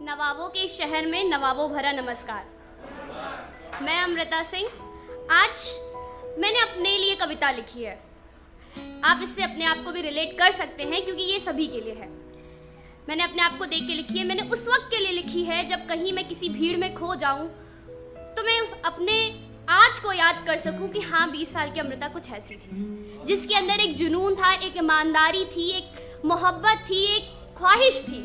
नवाबों के शहर में नवाबों भरा नमस्कार। मैं अमृता सिंह। आज मैंने अपने लिए कविता लिखी है। आप इससे अपने आप को भी रिलेट कर सकते हैं क्योंकि ये सभी के लिए है। मैंने अपने आप को देख के लिखी है। मैंने उस वक्त के लिए लिखी है जब कहीं मैं किसी भीड़ में खो जाऊं तो मैं उस अपने आज को याद कर सकूं कि हाँ, 20 साल की अमृता कुछ ऐसी थी जिसके अंदर एक जुनून था, एक ईमानदारी थी, एक मोहब्बत थी, एक ख्वाहिश थी।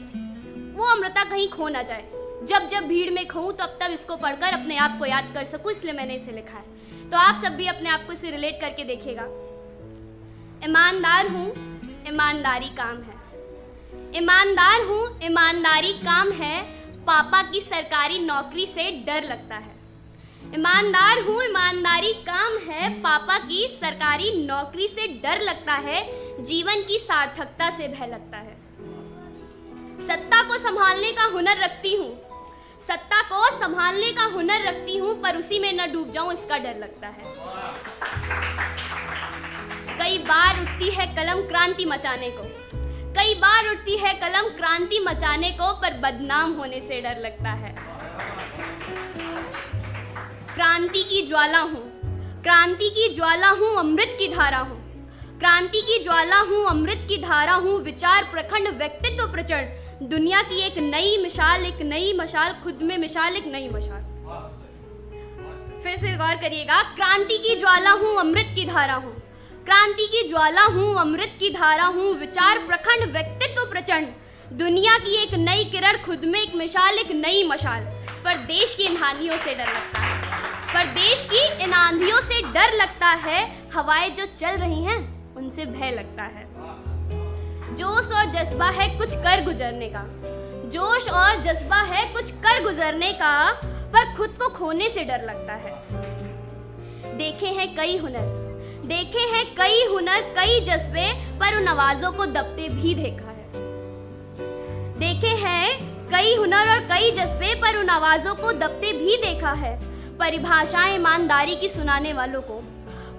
वो अमृता कहीं खो ना जाए। जब जब भीड़ में खोऊं तो अब इसको पढ़कर अपने आप को याद कर सकूं, इसलिए मैंने इसे लिखा है। तो आप सब भी अपने आप को इसे रिलेट करके देखिएगा। ईमानदार हूँ, ईमानदारी काम है। ईमानदार हूँ, ईमानदारी काम है। पापा की सरकारी नौकरी से डर लगता है। ईमानदार हूँ, ईमानदारी काम है। पापा की सरकारी नौकरी से डर लगता है। जीवन की सार्थकता से भय लगता है। सत्ता को संभालने का हुनर रखती हूँ, सत्ता को संभालने का हुनर रखती हूँ, पर उसी में न डूब जाऊं इसका डर लगता है। कई बार उठती है कलम क्रांति मचाने को, कई बार उठती है कलम क्रांति मचाने को, पर बदनाम होने से डर लगता है। क्रांति की ज्वाला हूँ, क्रांति की ज्वाला हूँ, अमृत की धारा हूँ, क्रांति की ज्वाला हूँ, अमृत की धारा हूँ। विचार प्रखंड, व्यक्तित्व प्रचंड, दुनिया की एक नई मिसाल, एक नई मशाल, खुद में मिसाल, एक नई मशाल। फिर से गौर करिएगा। क्रांति की ज्वाला हूँ, अमृत की धारा हूँ, क्रांति की ज्वाला हूँ, अमृत की धारा हूँ। विचार प्रखंड, व्यक्तित्व प्रचंड, दुनिया की एक नई किरण, खुद में एक मिसाल, एक नई मशाल। पर देश की इन आंधियों से डर लगता है, पर देश की इन आंधियों से डर लगता है। हवाएं जो चल रही हैं उनसे भय लगता है। जोश और जज्बा है कुछ कर गुजरने का, जोश और जज्बा है कुछ कर गुजरने का, पर खुद को खोने से डर लगता है। देखे हैं कई हुनर, देखे हैं कई हुनर, कई जज्बे, पर उन आवाजों को दबते भी देखा है। देखे हैं कई हुनर और कई जज्बे, पर उन आवाजों को दबते भी देखा है। परिभाषाएं ईमानदारी की सुनाने वालों को,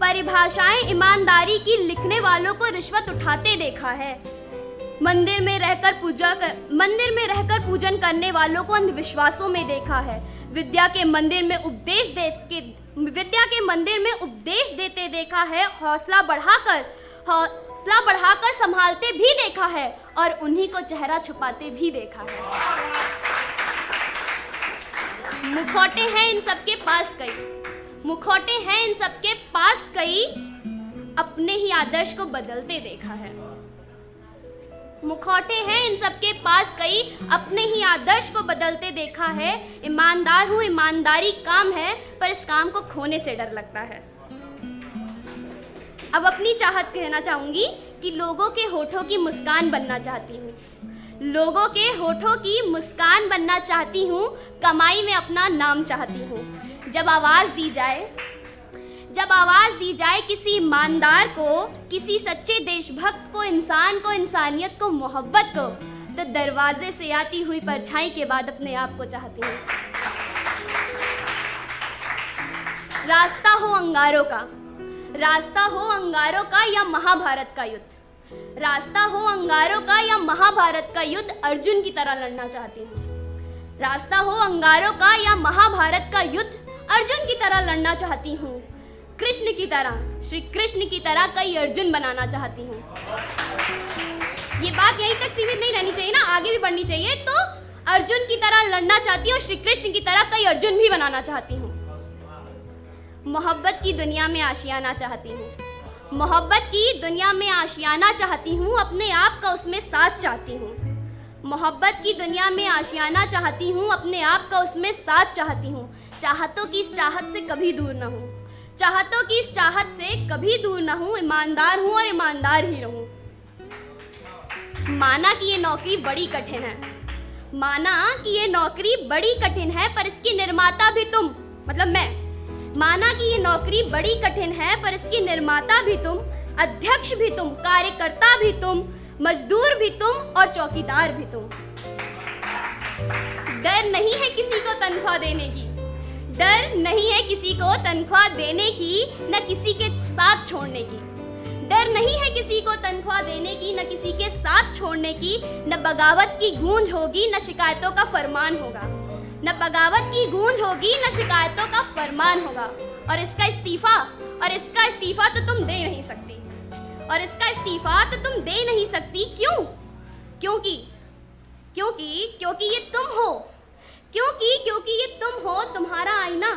परिभाषाएं ईमानदारी की लिखने वालों को रिश्वत उठाते देखा है। मंदिर में रहकर पूजन करने वालों को अंधविश्वासों में देखा है। विद्या के मंदिर में उपदेश देते देखा है। हौसला बढ़ाकर संभालते भी देखा है, और उन्हीं को चेहरा छुपाते भी देखा है। मुखौटे हैं इन सबके पास कई, मुखौटे हैं इन सबके पास कई, अपने ही आदर्श को बदलते देखा है। मुखौटे हैं इन सबके पास कई, अपने ही आदर्श को बदलते देखा है। ईमानदार हूँ, ईमानदारी काम है, पर इस काम को खोने से डर लगता है। अब अपनी चाहत कहना चाहूंगी कि लोगों के होठों की मुस्कान बनना चाहती हूँ, लोगों के होठों की मुस्कान बनना चाहती हूँ। कमाई में अपना नाम चाहती हूँ। जब आवाज़ दी जाए किसी ईमानदार को, किसी सच्चे देशभक्त को, इंसान को, इंसानियत को, मोहब्बत को, तो दरवाजे से आती हुई परछाई के बाद अपने आप को चाहती हूँ। रास्ता हो अंगारों का, रास्ता हो अंगारों का या महाभारत का युद्ध, रास्ता हो अंगारों का या महाभारत का युद्ध, अर्जुन की तरह लड़ना चाहती हूँ। रास्ता हो अंगारों का या महाभारत का युद्ध, अर्जुन की तरह लड़ना चाहती हूँ। कृष्ण की तरह, श्री कृष्ण की तरह कई अर्जुन बनाना चाहती हूँ। ये बात यहीं तक सीमित नहीं रहनी चाहिए ना, आगे भी बढ़नी चाहिए। तो अर्जुन की तरह लड़ना चाहती हूँ, श्री कृष्ण की तरह कई अर्जुन भी बनाना चाहती हूँ। मोहब्बत की दुनिया में आशियाना चाहती हूँ, मोहब्बत की दुनिया में आशियाना चाहती हूँ। अपने आप का उसमें साथ चाहती हूँ। मोहब्बत की दुनिया में आशियाना चाहती हूँ, अपने आप का उसमें साथ चाहती हूँ। चाहतों की इस चाहत से कभी दूर ना हूँ, चाहतों की इस चाहत से कभी दूर ना हूँ। ईमानदार हूँ और ईमानदार ही रहूँ। माना कि ये नौकरी बड़ी कठिन है, माना कि ये नौकरी बड़ी कठिन है, पर इसकी निर्माता भी तुम, मतलब मैं। माना कि ये नौकरी बड़ी कठिन है, पर इसकी निर्माता भी तुम, अध्यक्ष भी तुम, कार्यकर्ता भी तुम, मजदूर भी तुम और चौकीदार भी तुम। डर नहीं है किसी को तनख्वाह देने की, डर नहीं है किसी को तनख्वाह देने की, न किसी के साथ छोड़ने की। डर नहीं है किसी को तनख्वाह देने की, न किसी के साथ छोड़ने की, न बगावत की गूंज होगी न शिकायतों का फरमान होगा, न बगावत की गूंज होगी न शिकायतों का फरमान होगा। और इसका इस्तीफा तो तुम दे नहीं सकती, और इसका इस्तीफा तो तुम दे नहीं सकती। क्यों? क्योंकि ये तुम हो, क्योंकि ये तुम हो, तुम्हारा आईना।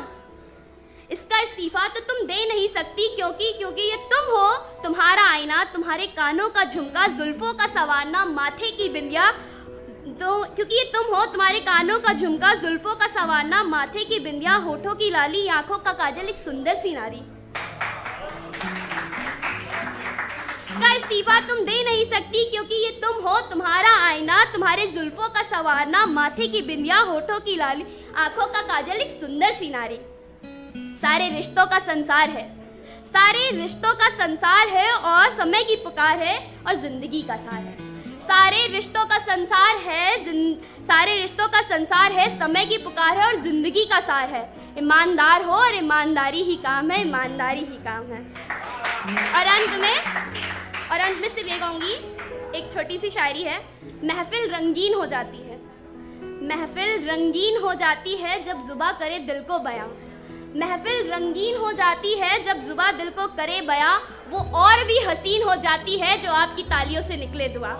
इसका इस्तीफा तो तुम दे नहीं सकती क्योंकि ये तुम हो, तुम्हारा आईना, तुम्हारे कानों का झुमका, जुल्फों का सवारना, माथे की बिंदिया। तो क्योंकि ये तुम हो, तुम्हारे कानों का झुमका, जुल्फों का सवारना, माथे की बिंदिया, होठों की लाली, आंखों का काजल, एक सुंदर सी नारी। इसका इस्तीफा तुम दे नहीं सकती क्योंकि ये तुम हो, तुम्हारा आईना, तुम्हारे जुल्फों का सवारना, माथे की बिंदिया, होठों की लाली, आंखों का काजल, एक सुंदर सी नारी। सारे रिश्तों का संसार है, सारे रिश्तों का संसार है, और समय की पुकार है और जिंदगी का सार है। सारे रिश्तों का संसार है, सारे रिश्तों का संसार है, समय की पुकार है और जिंदगी का सार है। ईमानदार हो और ईमानदारी ही काम है, ईमानदारी ही काम है। और अंत में सिर्फ ये कहूँगी, एक छोटी सी शायरी है। महफिल रंगीन हो जाती है, महफिल रंगीन हो जाती है जब जुबा करे दिल को बयां। महफिल रंगीन हो जाती है जब जुबा दिल को करे बयां, वो और भी हसीन हो जाती है जो आपकी तालियों से निकले दुआ।